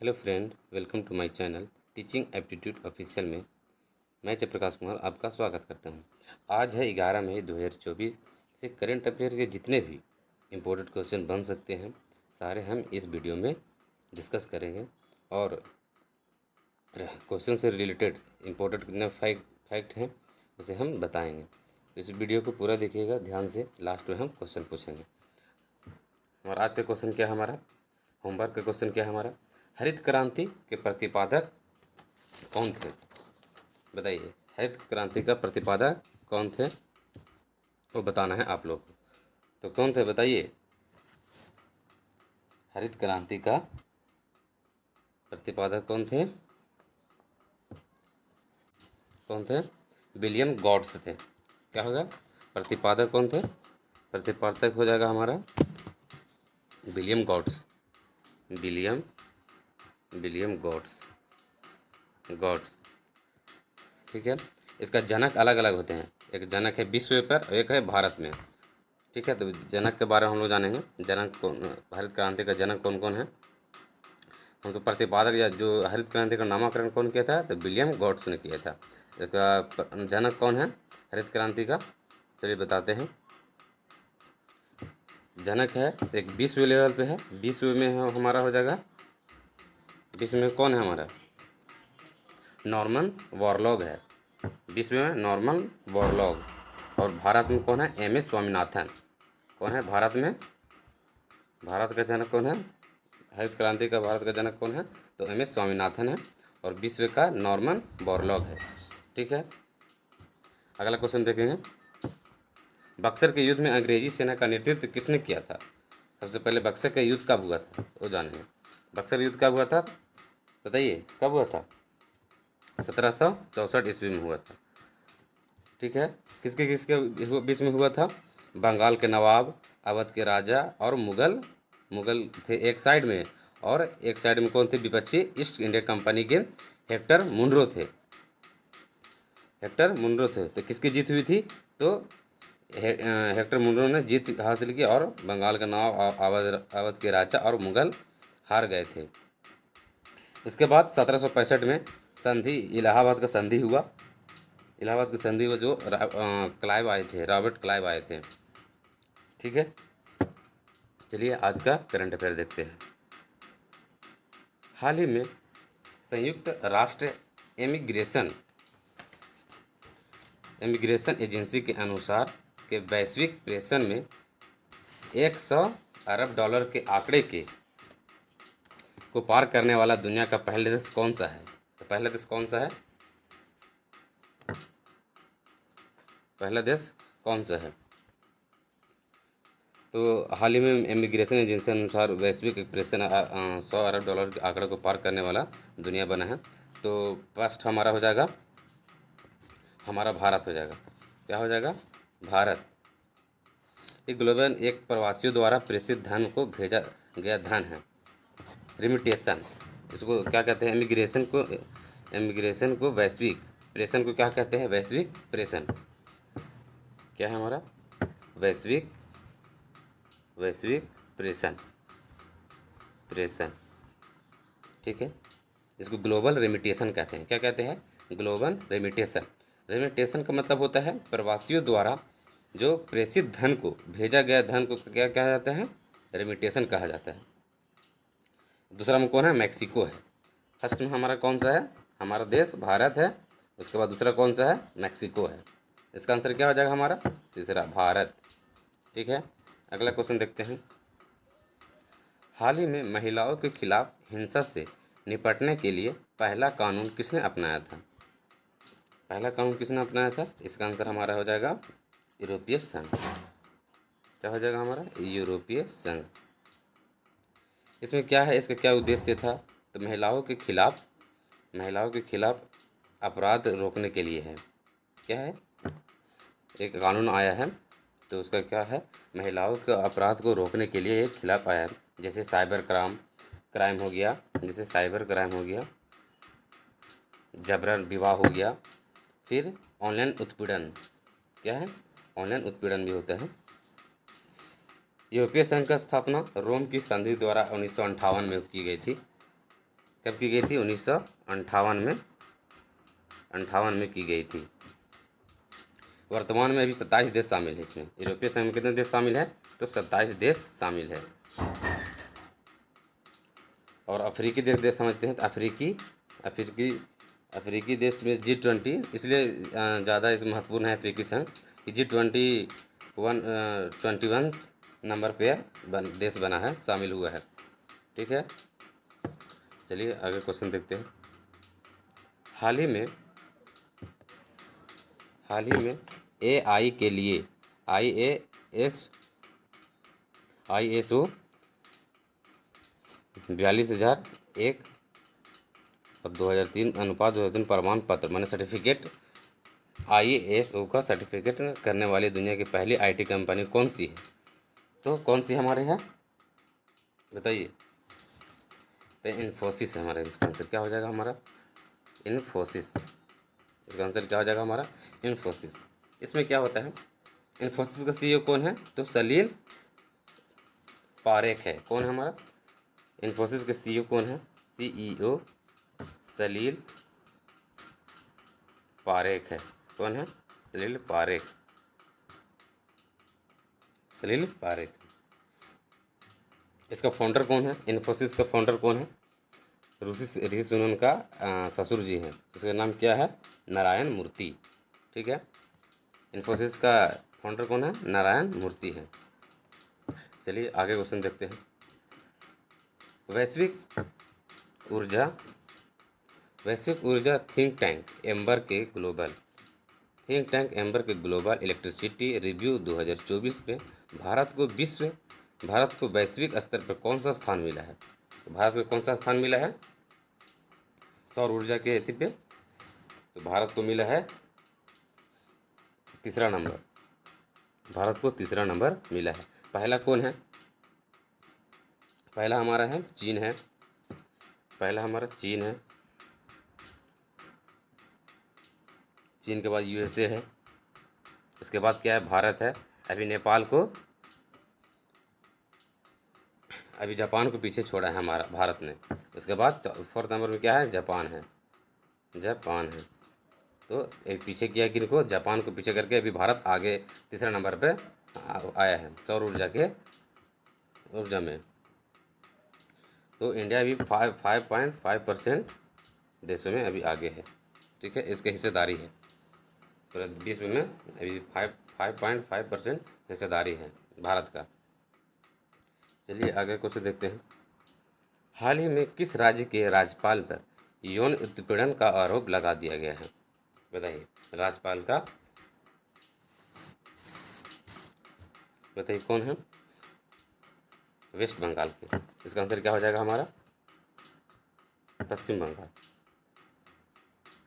Hello friend, welcome to my channel teaching aptitude official में मैं जयप्रकाश कुमार आपका स्वागत करता हूं। आज है 11 मई 2024 से करंट अफेयर के जितने भी इम्पोर्टेंट क्वेश्चन बन सकते हैं सारे हम इस वीडियो में डिस्कस करेंगे और क्वेश्चन से रिलेटेड इम्पोर्टेंट कितने फैक्ट हैं उसे हम बताएंगे। इस वीडियो को पूरा देखिएगा ध्यान से, लास्ट में हम क्वेश्चन पूछेंगे। हमारा आज का क्वेश्चन क्या है, हमारा होमवर्क का क्वेश्चन क्या है हमारा, हरित क्रांति के प्रतिपादक कौन थे? बताइए, हरित क्रांति का प्रतिपादक कौन थे वो बताना है आप लोग को। तो कौन थे बताइए? हरित क्रांति का प्रतिपादक कौन थे? कौन थे? विलियम गॉड्स थे। क्या होगा? प्रतिपादक कौन थे? प्रतिपादक हो जाएगा हमारा William Godwin. William William Godwin Godwin ठीक है। इसका जनक अलग अलग होते हैं, एक जनक है विश्व पर और एक है भारत में। ठीक है, तो जनक के बारे में हम लोग जानेंगे। जनक कौन, हरित क्रांति का जनक कौन कौन है? हम तो प्रतिपादक या जो हरित क्रांति का नामकरण कौन किया था, तो विलियम गॉड्स ने किया था। इसका जनक कौन है हरित क्रांति का? चलिए बताते हैं। जनक है एक विश्व लेवल पे है, विश्व में हमारा हो जाएगा, विश्व में कौन है हमारा? नॉर्मन बोरलॉग है विश्व में, नॉर्मन बोरलॉग। और भारत में कौन है? M S Swaminathan. कौन है भारत में? भारत का जनक कौन है? हरित क्रांति का भारत का जनक कौन है? तो एम एस स्वामीनाथन है। और विश्व का नॉर्मन बोरलॉग है। ठीक है, अगला क्वेश्चन देखेंगे। बक्सर के युद्ध में अंग्रेजी सेना का नेतृत्व किसने किया था? सबसे पहले बक्सर का युद्ध कब हुआ था वो जानेंगे। बक्सर युद्ध कब हुआ था बताइए, कब हुआ था? 1764 ईस्वी में हुआ था। ठीक है, किसके किसके बीच में हुआ था? बंगाल के नवाब, अवध के राजा और मुगल मुगल थे एक साइड में, और एक साइड में कौन थे विपक्षी? ईस्ट इंडिया कंपनी के हेक्टर मुनरो थे। हेक्टर मुनरो थे। तो किसकी जीत हुई थी? तो हेक्टर मुनरो ने जीत हासिल की और बंगाल का नवाब अवध के राजा और मुगल हार गए थे। इसके बाद 1765 में संधि, इलाहाबाद का संधि हुआ। इलाहाबाद की संधि में जो क्लाइव आए थे, रॉबर्ट क्लाइव आए थे। ठीक है, चलिए आज का करंट अफेयर देखते हैं। हाल ही में संयुक्त राष्ट्र इमिग्रेशन एजेंसी के अनुसार के वैश्विक प्रेषण में 100 अरब डॉलर के आंकड़े को पार करने वाला दुनिया का पहला देश कौन सा है? तो पहला देश कौन सा है? पहला देश कौन सा है? तो हाल ही में इमिग्रेशन एजेंसी अनुसार वैश्विक प्रेषण 100 अरब डॉलर के आंकड़े को पार करने वाला दुनिया बना है। तो फर्स्ट हमारा हो जाएगा, हमारा भारत हो जाएगा। क्या हो जाएगा? भारत। एक ग्लोबल, एक प्रवासियों द्वारा प्रेषित धन को भेजा गया धन है, रिमिटेशन। इसको क्या कहते हैं? इमिग्रेशन को वैश्विक प्रेषण को क्या कहते हैं? वैश्विक प्रेषण। क्या है हमारा? वैश्विक वैश्विक प्रेषण प्रेषण ठीक है, इसको ग्लोबल रेमिटेशन कहते हैं। क्या कहते हैं? ग्लोबल रेमिटेशन। रेमिटेशन का मतलब होता है प्रवासियों द्वारा जो प्रेषित धन को, भेजा गया धन को क्या कहा जाता है? रेमिटेशन कहा जाता है। दूसरा में कौन है? मैक्सिको है। फर्स्ट में हमारा कौन सा है? हमारा देश भारत है। उसके बाद दूसरा कौन सा है? मैक्सिको है। इसका आंसर क्या हो जाएगा हमारा? तीसरा, भारत। ठीक है, अगला क्वेश्चन देखते हैं। हाल ही में महिलाओं के खिलाफ हिंसा से निपटने के लिए पहला कानून किसने अपनाया था? पहला कानून किसने अपनाया था? इसका आंसर हमारा हो जाएगा यूरोपीय संघ। क्या हो जाएगा हमारा? यूरोपीय संघ। इसमें क्या है, इसका क्या उद्देश्य था? तो महिलाओं के खिलाफ अपराध रोकने के लिए है। क्या है? एक कानून आया है, तो उसका क्या है? महिलाओं के अपराध को रोकने के लिए एक खिलाफ आया है। जैसे साइबर क्राइम हो गया, जैसे साइबर क्राइम हो गया, जबरन विवाह हो गया, फिर ऑनलाइन उत्पीड़न। क्या है? ऑनलाइन उत्पीड़न भी होता है। यूरोपीय संघ का स्थापना रोम की संधि द्वारा 1958 में की गई थी। कब की गई थी? 1958 में, 58 में की गई थी। वर्तमान में अभी 27 देश शामिल है इसमें। यूरोपीय संघ में कितने देश शामिल है? तो 27 देश शामिल है। और अफ्रीकी देश समझते हैं, तो अफ्रीकी अफ्रीकी देश में G20 इसलिए ज़्यादा इस महत्वपूर्ण है अफ्रीकी संघ कि G21 नंबर पे देश बना है, शामिल हुआ है। ठीक है, चलिए आगे क्वेश्चन देखते हैं। हाल ही में AI के लिए ISO 42,001 और 2003 अनुपात 2003 प्रमाण पत्र माने सर्टिफिकेट, ISO का सर्टिफिकेट करने वाली दुनिया की पहली IT कंपनी कौन सी है? तो कौन सी हमारे यहाँ बताइए? तो इन्फोसिस है हमारा। इसका आंसर क्या हो जाएगा हमारा? इन्फोसिस। इसका आंसर क्या हो जाएगा हमारा? इन्फोसिस। इसमें क्या होता है? इन्फोसिस का CEO कौन है? तो सलील पारेख है। कौन है हमारा? इन्फोसिस के CEO कौन है? CEO सलील पारेख है। कौन है? सलील पारेख। सलील पारेख। इसका फाउंडर कौन है? इन्फोसिस का फाउंडर कौन है? ऋषि सुनन का ससुर जी हैं। उसका नाम क्या है? नारायण मूर्ति। ठीक है, इन्फोसिस का फाउंडर कौन है? नारायण मूर्ति है। चलिए आगे क्वेश्चन देखते हैं। वैश्विक ऊर्जा थिंक टैंक एम्बर के ग्लोबल इलेक्ट्रिसिटी रिव्यू 2024 में भारत को वैश्विक स्तर पर कौन सा स्थान मिला है? तो भारत को कौन सा स्थान मिला है सौर ऊर्जा के हेतु पे? तो भारत को मिला है तीसरा नंबर। भारत को तीसरा नंबर मिला है। पहला कौन है? पहला हमारा है चीन है। पहला हमारा चीन है। चीन के बाद USA है। उसके बाद क्या है? भारत है। अभी जापान को पीछे छोड़ा है हमारा भारत ने। उसके बाद 4th नंबर में क्या है? जापान है। तो एक पीछे किया किनको? जापान को पीछे करके अभी भारत आगे तीसरा नंबर पे आया है सौर ऊर्जा में। तो इंडिया अभी 5.5% देशों में अभी आगे है। ठीक है, इसकी हिस्सेदारी है पूरे विश्व में। अभी 5.5% हिस्सेदारी है भारत का। चलिए आगे क्वेश्चन देखते हैं। हाल ही में किस राज्य के राज्यपाल पर यौन उत्पीड़न का आरोप लगा दिया गया है? बताइए, राज्यपाल का बताइए कौन है? वेस्ट बंगाल के। इसका आंसर क्या हो जाएगा हमारा? पश्चिम बंगाल।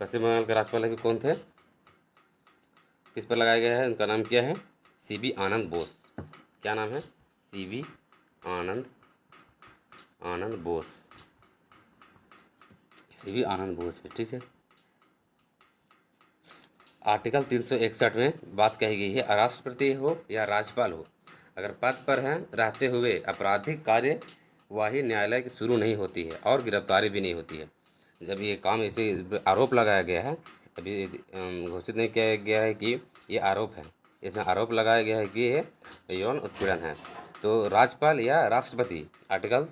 पश्चिम बंगाल के राज्यपाल अभी कौन थे? किस पर लगाया गया है? उनका नाम क्या है? CB आनंद बोस। क्या नाम है? CB आनंद बोस। CB आनंद बोस है। ठीक है, आर्टिकल 361 में बात कही गई है, राष्ट्रपति हो या राज्यपाल हो, अगर पद पर हैं रहते हुए आपराधिक कार्यवाही न्यायालय की शुरू नहीं होती है और गिरफ्तारी भी नहीं होती है। जब ये काम ऐसे आरोप लगाया गया है, अभी घोषित नहीं किया गया है कि ये आरोप है, इसमें आरोप लगाया गया है कि ये यौन उत्पीड़न है, तो राज्यपाल या राष्ट्रपति, आर्टिकल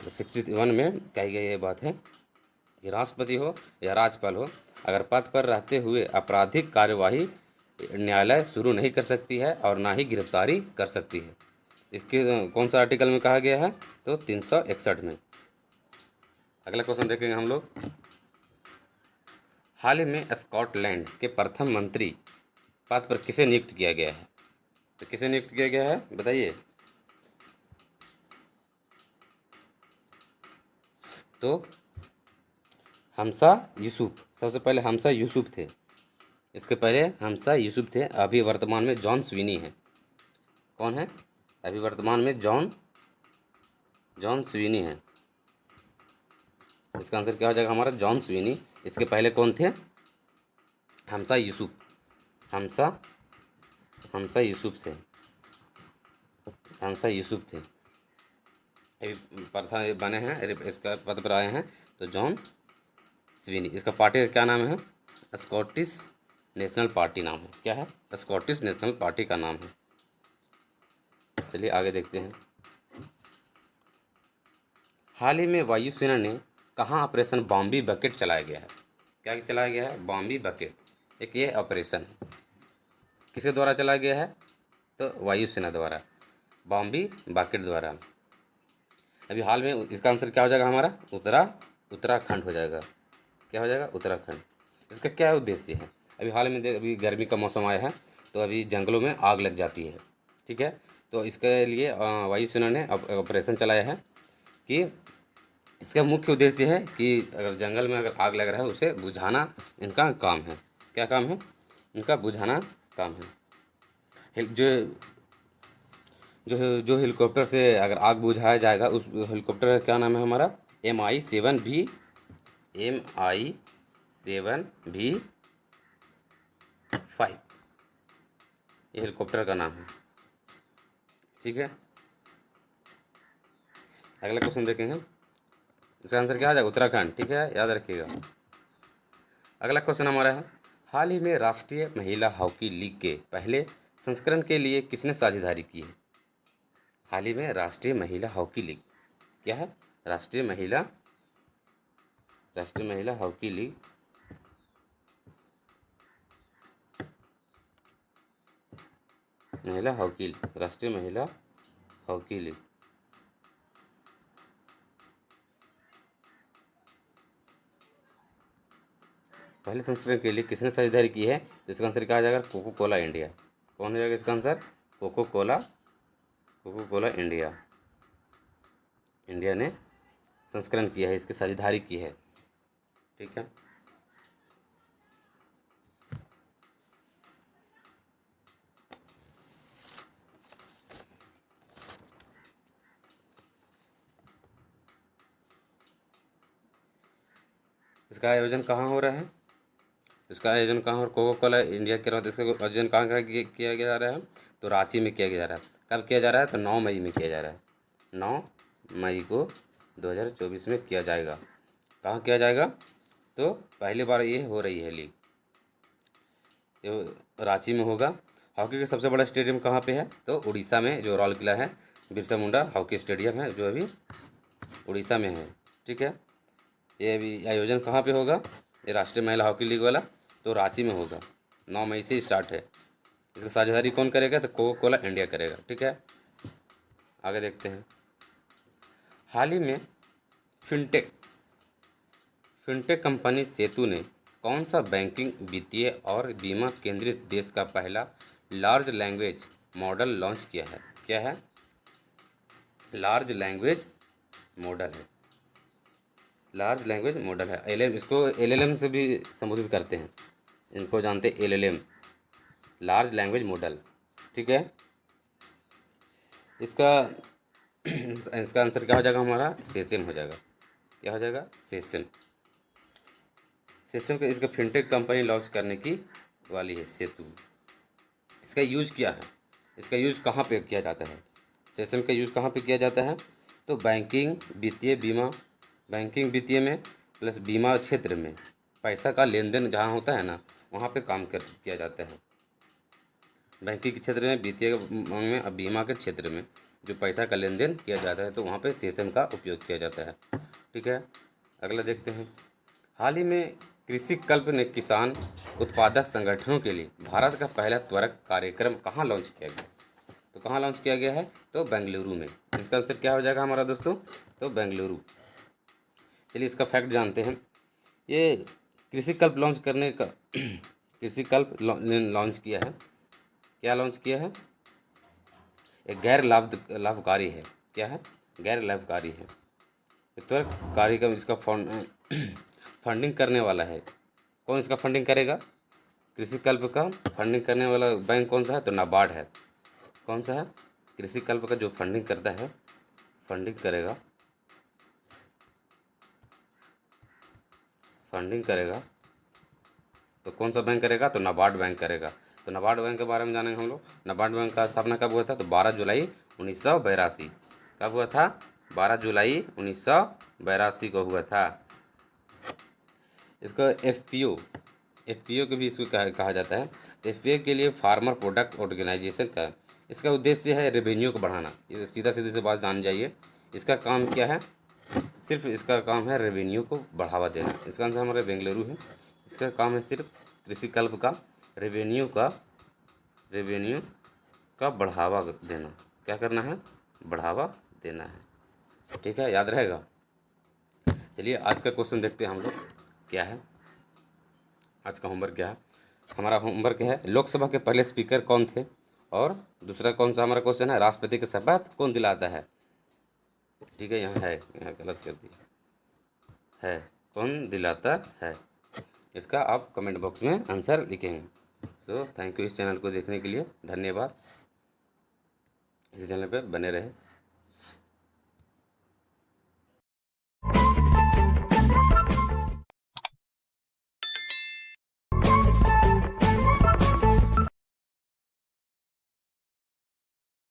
61 में कही गई ये बात है कि राष्ट्रपति हो या राज्यपाल हो, अगर पद पर रहते हुए आपराधिक कार्यवाही न्यायालय शुरू नहीं कर सकती है और ना ही गिरफ्तारी कर सकती है। इसके कौन सा आर्टिकल में कहा गया है? तो 361 में। अगला क्वेश्चन देखेंगे हम लोग। हाल ही में स्कॉटलैंड के प्रथम मंत्री पद पर किसे नियुक्त किया गया है? तो किसे नियुक्त किया गया है बताइए? तो हमसा यूसुफ। सबसे पहले हमसा यूसुफ थे। इसके पहले हमसा यूसुफ थे। अभी वर्तमान में जॉन स्विनी है। कौन है? अभी वर्तमान में जॉन स्विनी है। इसका आंसर क्या हो जाएगा हमारा? John Swinney. इसके पहले कौन थे? हमसा यूसुफ। हमसा यूसुफ थे। अभी प्रधान ये बने हैं, इसका पद पर आए हैं तो जॉन स्विनी। इसका पार्टी का क्या नाम है? स्कॉटिश नेशनल पार्टी नाम है। क्या है? स्कॉटिश नेशनल पार्टी का नाम है। चलिए आगे देखते हैं। हाल ही में वायुसेना ने कहाँ ऑपरेशन बॉम्बी बकेट चलाया गया है? क्या चलाया गया है? बॉम्बी बकेट। एक ये ऑपरेशन किसके द्वारा चलाया गया है? तो वायुसेना द्वारा, बॉम्बी बकेट द्वारा। अभी हाल में इसका आंसर क्या हो जाएगा हमारा? उत्तराखंड हो जाएगा। क्या हो जाएगा? उत्तराखंड। इसका क्या उद्देश्य है? अभी हाल में अभी गर्मी का मौसम आया है तो अभी जंगलों में आग लग जाती है। ठीक है, तो इसके लिए वायुसेना ने ऑपरेशन चलाया है कि इसका मुख्य उद्देश्य है कि अगर जंगल में अगर आग लग रहा है उसे बुझाना इनका काम है। क्या काम है? इनका बुझाना काम है। जो जो जो हेलीकॉप्टर से अगर आग बुझाया जाएगा उस हेलीकॉप्टर का क्या नाम है हमारा? MI-7V। MI-7V5 ये हेलीकॉप्टर का नाम है। ठीक है, अगला क्वेश्चन देखेंगे। इसका आंसर क्या आ जाएगा? उत्तराखंड। ठीक है, याद रखिएगा। अगला क्वेश्चन हमारा है, हाल ही में राष्ट्रीय महिला हॉकी लीग के पहले संस्करण के लिए किसने साझेदारी की है? हाल ही में राष्ट्रीय महिला हॉकी लीग। क्या है? राष्ट्रीय महिला हॉकी लीग। राष्ट्रीय महिला हॉकी लीग पहले संस्करण के लिए किसने साझेदारी की है? तो इसका आंसर क्या आ जाएगा? Coca Cola India. कौन हो जाएगा इसका answer? Coca Cola India. India ने संस्करण किया है, इसकी साझेदारी की है। ठीक है, इसका आयोजन कहाँ हो रहा है? इसका आयोजन कहाँ और कोको कोला इंडिया के रहते इसका आयोजन कहाँ किया जा रहा है? तो रांची में किया जा रहा है। कब किया जा रहा है? तो 9 मई में किया जा रहा है। 9 मई को 2024 में किया जाएगा। कहाँ किया जाएगा? तो पहली बार ये हो रही है लीग, ये रांची में होगा। हॉकी का सबसे बड़ा स्टेडियम कहाँ पे है? तो उड़ीसा में, जो राउरकेला है, बिरसा मुंडा हॉकी स्टेडियम है जो अभी उड़ीसा में है। ठीक है, ये अभी आयोजन कहाँ पे होगा? ये राष्ट्रीय महिला हॉकी लीग वाला तो रांची में होगा। 9 मई से स्टार्ट है। इसका साझेदारी कौन करेगा? तो कोको कोला इंडिया करेगा। ठीक है, आगे देखते हैं। हाल ही में फिनटेक फिनटेक कंपनी सेतु ने कौन सा बैंकिंग, वित्तीय और बीमा केंद्रित देश का पहला लार्ज लैंग्वेज मॉडल लॉन्च किया है? क्या है? लार्ज लैंग्वेज मॉडल है। लार्ज लैंग्वेज मॉडल है। इसको LLM से भी संबोधित करते हैं। इनको जानते हैं, LLM, लार्ज लैंग्वेज मॉडल। ठीक है, इसका इसका आंसर क्या हो जाएगा हमारा? सेसेम हो जाएगा। क्या हो जाएगा? सेसेम। सेसेम का इसका फिनटेक कंपनी लॉन्च करने की वाली है, सेतु। इसका यूज क्या है? इसका यूज कहाँ पे किया जाता है? सेसेम का यूज कहाँ पे किया जाता है? तो बैंकिंग वित्तीय में प्लस बीमा क्षेत्र में, पैसा का लेन देन जहाँ होता है ना, वहाँ पे काम किया जाता है। बैंकिंग के क्षेत्र में, वित्तीय में और बीमा के क्षेत्र में जो पैसा का लेन देन किया जाता है तो वहाँ पे सेसेम का उपयोग किया जाता है। ठीक है, अगला देखते हैं। हाल ही में कृषि कल्प ने किसान उत्पादक संगठनों के लिए भारत का पहला त्वरक कार्यक्रम कहाँ लॉन्च किया गया? तो कहाँ लॉन्च किया गया है? तो बेंगलुरु में। इसका आंसर क्या हो जाएगा हमारा दोस्तों? तो बेंगलुरु। चलिए इसका फैक्ट जानते हैं। ये कृषि कल्प लॉन्च करने का कृषि कल्प लॉन्च किया है। क्या लॉन्च किया है? एक गैर लाभकारी है। क्या है? गैर लाभकारी है। त्वरक कार्यक्रम इसका फंडिंग करने वाला है। कौन इसका फंडिंग करेगा? कृषि कल्प का फंडिंग करने वाला बैंक कौन सा है? तो नाबार्ड है। कौन सा है? कृषि कल्प का जो फंडिंग करता है, फंडिंग करेगा तो कौन सा बैंक करेगा? तो नाबार्ड बैंक करेगा। तो नाबार्ड बैंक के बारे में जानेंगे हम लोग। नाबार्ड बैंक का स्थापना कब हुआ था? तो 12 जुलाई 1982। कब हुआ था? 12 जुलाई 1982 को हुआ था। इसका एफपीओ को भी इसको कहा जाता है। तो एफपीओ के लिए फार्मर प्रोडक्ट ऑर्गेनाइजेशन का इसका उद्देश्य है रेवेन्यू को बढ़ाना। ये सीधा सीधे से बात जान जाइए, इसका काम क्या है, सिर्फ इसका काम है रेवेन्यू को बढ़ावा देना। इसका आंसर हमारा बेंगलुरु है। इसका काम है सिर्फ कृषि कल्प का रेवेन्यू का बढ़ावा देना। क्या करना है, बढ़ावा देना है। ठीक है, याद रहेगा। चलिए आज का क्वेश्चन देखते हैं हम लोग क्या है। आज का होमवर्क क्या है, हमारा होमवर्क है लोकसभा के पहले स्पीकर कौन थे, और दूसरा कौन सा हमारा क्वेश्चन है, राष्ट्रपति की शपथ कौन दिलाता है। ठीक है, यहाँ गलत कर दिया है, कौन दिलाता है। इसका आप कमेंट बॉक्स में आंसर लिखेंगे। तो थैंक यू इस चैनल को देखने के लिए, धन्यवाद। इस चैनल पर बने रहे।